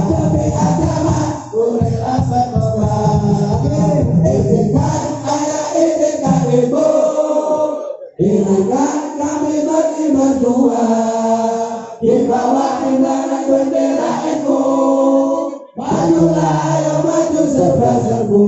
Demi agama, bolehlah berkorban. bendera NU. Majulah ayo maju serba-serbu.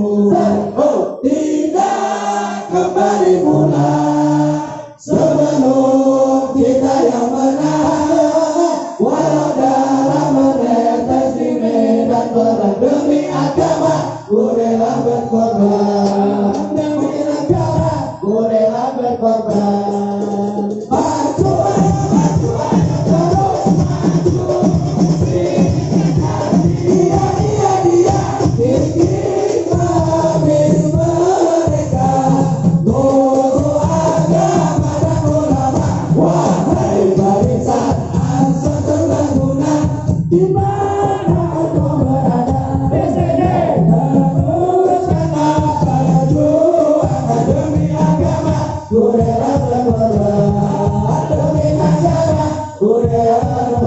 Tidak kembali mulai sebelum kita yang menang. Walau darah menetes di medan perang demi agama, ku rela berkorban. Demi negara, ku rela berkorban. Maju ayo, maju ayo, terus maju. Dia, ingin habis mereka. Guru agama dan ulama, wahai barisan Ansor Laguna, di mana kau berada? Teruskan perjuangan demi agama, ku rela berkorban. Demi negara, ku rela